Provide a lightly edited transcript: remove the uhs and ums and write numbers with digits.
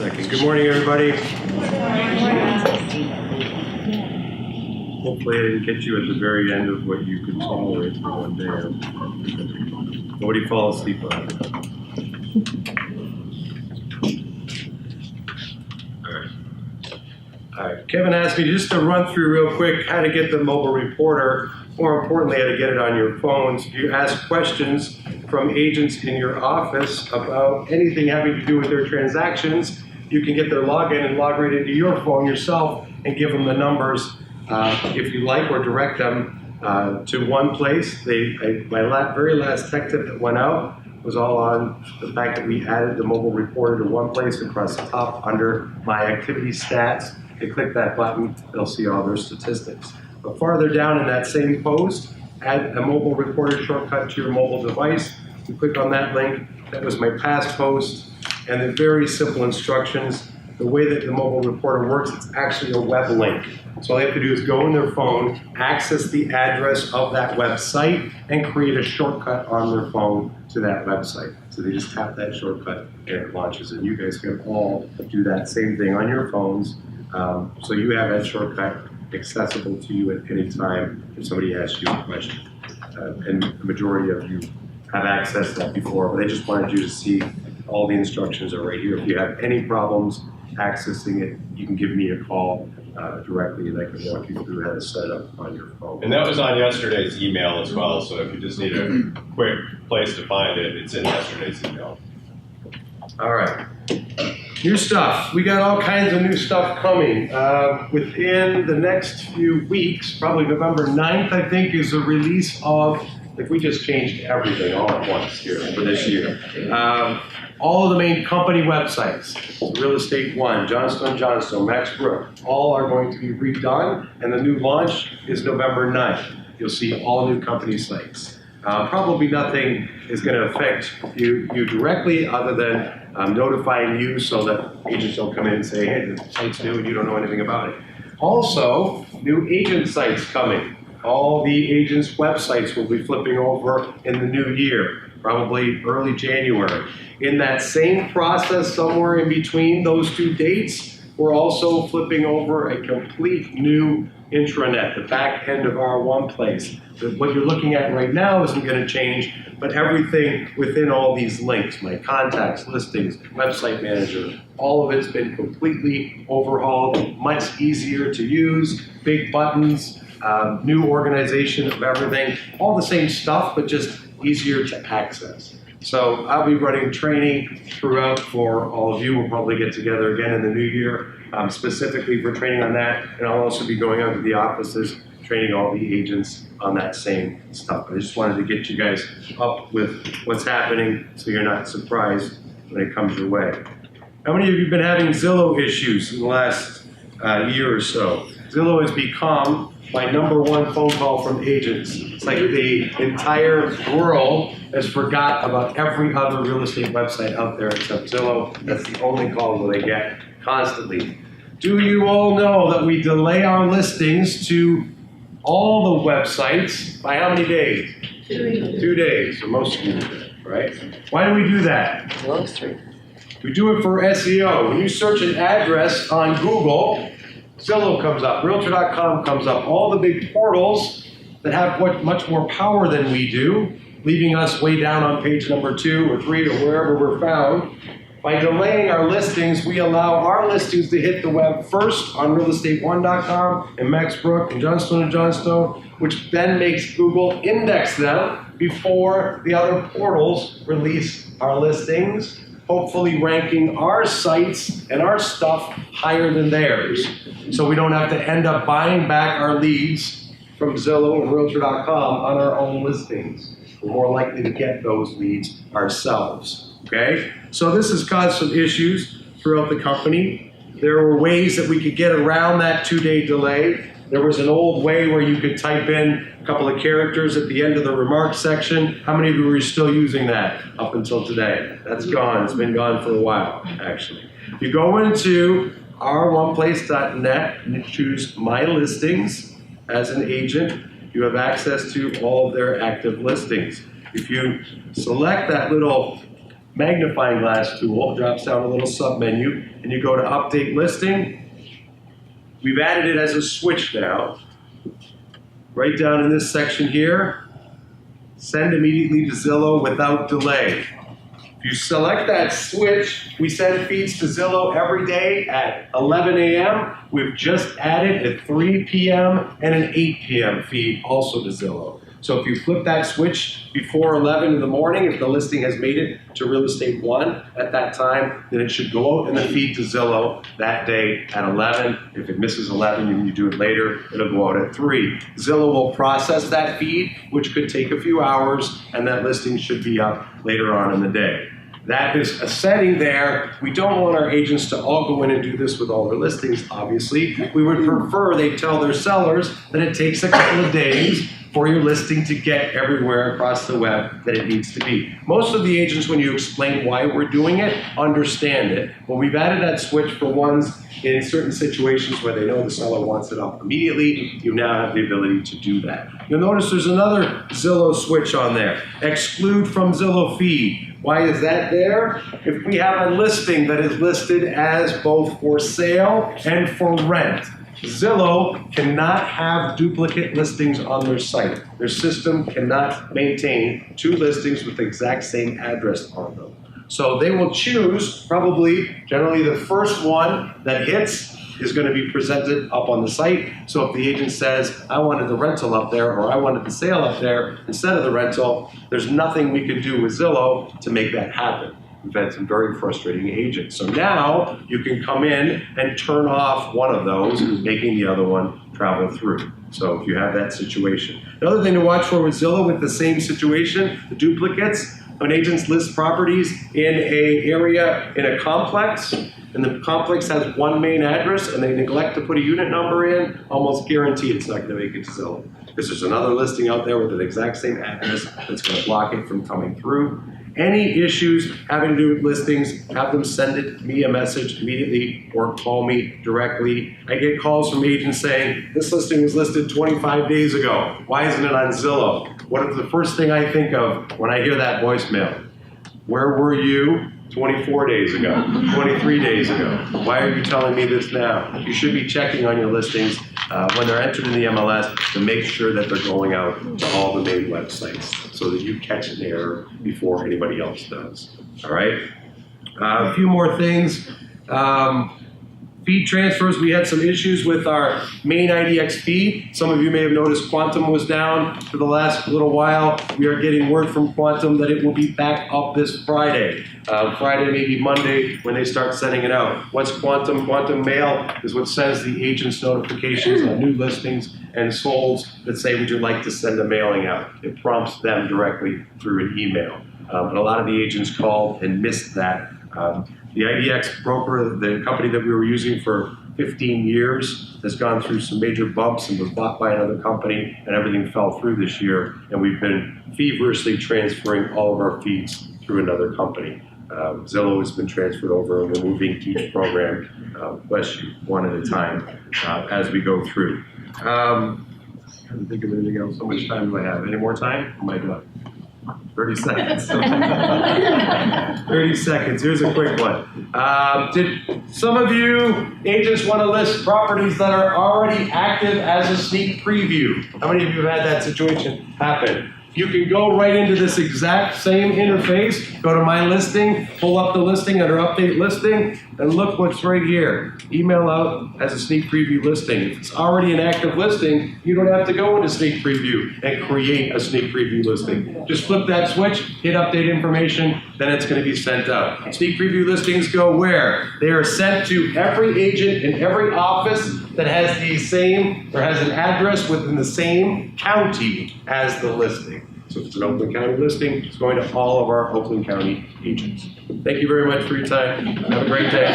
second. Good morning, everybody. Hopefully I didn't get you at the very end of what you could tolerate for one day. Nobody fall asleep on it. All right. Kevin asked me just to run through real quick how to get the mobile reporter. More importantly, how to get it on your phones. If you ask questions from agents in your office about anything having to do with their transactions, you can get their login and log right into your phone yourself and give them the numbers if you like, or direct them to one place. My very last tech tip that went out was all on the fact that we added the mobile reporter to one place across the top under my activity stats. They click that button, they'll see all their statistics. But farther down in that same post, add a mobile reporter shortcut to your mobile device. You click on that link. That was my past post, and the very simple instructions. The way that the mobile reporter works, it's actually a web link. So all they have to do is go on their phone, access the address of that website, and create a shortcut on their phone to that website. So they just tap that shortcut and it launches. And you guys can all do that same thing on your phones. So you have that shortcut accessible to you at any time if somebody asks you a question. And the majority of you have accessed that before, but I just wanted you to see all the instructions are right here. If you have any problems accessing it, you can give me a call directly and I can walk you through how to set up on your phone. And that was on yesterday's email as well, so if you just need a quick place to find it, it's in yesterday's email. All right. New stuff. We got all kinds of new stuff coming. Within the next few weeks, probably November 9th, I think, is the release of, if we just changed everything all at once here for this year. All of the main company websites, Real Estate One, Johnstone & Johnstone, Max Brook, all are going to be redone, and the new launch is November 9th. You'll see all new company sites. Probably nothing is going to affect you directly other than notifying you so that agents don't come in and say, hey, the site's new and you don't know anything about it. Also, new agent sites coming. All the agents' websites will be flipping over in the new year, probably early January. In that same process, somewhere in between those two dates, we're also flipping over a complete new intranet, the back end of our one place. What you're looking at right now isn't going to change, but everything within all these links, my contacts, listings, website manager, all of it's been completely overhauled, much easier to use, big buttons, new organization of everything, all the same stuff, but just easier to access. So I'll be running training throughout for all of you. We'll probably get together again in the new year, specifically for training on that. And I'll also be going out to the offices, training all the agents on that same stuff. I just wanted to get you guys up with what's happening so you're not surprised when it comes your way. How many of you have been having Zillow issues in the last year or so? Zillow has become my #1 phone call from agents. It's like the entire world has forgot about every other real estate website out there except Zillow. That's the only call that they get constantly. Do you all know that we delay our listings to all the websites by how many days? 2 days, so most of you do that, right? Why do we do that? Well, 3. We do it for SEO. When you search an address on Google, Zillow comes up, Realtor.com comes up, all the big portals that have much more power than we do, leaving us way down on page number 2 or 3 or wherever we're found. By delaying our listings, we allow our listings to hit the web first on realestate1.com and Max Brook and Johnstone & Johnstone, which then makes Google index them before the other portals release our listings, hopefully ranking our sites and our stuff higher than theirs. So we don't have to end up buying back our leads from Zillow and Realtor.com on our own listings. We're more likely to get those leads ourselves. Okay? So this has caused some issues throughout the company. There were ways that we could get around that 2-day delay. There was an old way where you could type in a couple of characters at the end of the remarks section. How many of you are still using that up until today? That's gone. It's been gone for a while, actually. If you go into ouroneplace.net and choose My Listings as an agent, you have access to all of their active listings. If you select that little magnifying glass tool, drops down a little sub menu, and you go to update listing. We've added it as a switch now. Right down in this section here, send immediately to Zillow without delay. If you select that switch, we send feeds to Zillow every day at 11 a.m. We've just added a 3 p.m. and an 8 p.m. feed also to Zillow. So if you flip that switch before 11 in the morning, if the listing has made it to Real Estate One at that time, then it should go out in the feed to Zillow that day at 11. If it misses 11 and you do it later, it'll go out at 3. Zillow will process that feed, which could take a few hours, and that listing should be up later on in the day. That is a setting there. We don't want our agents to all go in and do this with all their listings, obviously. We would prefer they tell their sellers that it takes a couple of days for your listing to get everywhere across the web that it needs to be. Most of the agents, when you explain why we're doing it, understand it. But we've added that switch for ones in certain situations where they know the seller wants it up immediately. You now have the ability to do that. You'll notice there's another Zillow switch on there. Exclude from Zillow feed. Why is that there? If we have a listing that is listed as both for sale and for rent, Zillow cannot have duplicate listings on their site. Their system cannot maintain 2 listings with the exact same address on them. So they will choose, generally the first one that hits is going to be presented up on the site. So if the agent says, I wanted the rental up there, or I wanted the sale up there instead of the rental, there's nothing we can do with Zillow to make that happen. We've had some very frustrating agents. So now you can come in and turn off one of those, making the other one travel through. So if you have that situation. The other thing to watch for with Zillow with the same situation, the duplicates, when agents list properties in an area, in a complex, and the complex has one main address and they neglect to put a unit number in, almost guaranteed it's not going to make it to Zillow. Because there's another listing out there with the exact same address that's going to block it from coming through. Any issues having to do with listings, have them send me a message immediately or call me directly. I get calls from agents saying, this listing was listed 25 days ago. Why isn't it on Zillow? What is the first thing I think of when I hear that voicemail? Where were you 24 days ago, 23 days ago? Why are you telling me this now? You should be checking on your listings when they're entered in the MLS to make sure that they're going out to all the main websites so that you catch an error before anybody else does. All right? A few more things. Feed transfers, we had some issues with our main IDX feed. Some of you may have noticed Quantum was down for the last little while. We are getting word from Quantum that it will be back up this Friday. Friday, maybe Monday, when they start sending it out. What's Quantum? Quantum Mail is what sends the agent's notifications on new listings and solds that say, would you like to send a mailing out? It prompts them directly through an email. And a lot of the agents called and missed that. The IDX broker, the company that we were using for 15 years, has gone through some major bumps and was bought by another company, and everything fell through this year. And we've been feverishly transferring all of our feeds through another company. Zillow has been transferred over, and we're moving each program, bless you, one at a time as we go through. Trying to think of anything else. How much time do I have? Any more time? Am I done? 30 seconds. 30 seconds. Here's a quick one. Did some of you agents want to list properties that are already active as a sneak preview? How many of you have had that situation happen? You can go right into this exact same interface, go to My Listing, pull up the listing under Update Listing, and look what's right here. Email out as a sneak preview listing. If it's already an active listing, you don't have to go into sneak preview and create a sneak preview listing. Just flip that switch, hit Update Information, then it's going to be sent out. Sneak preview listings go where? They are sent to every agent in every office that has the same, or has an address within the same county as the listing. So if it's an Oakland County listing, it's going to all of our Oakland County agents. Thank you very much for your time. Have a great day.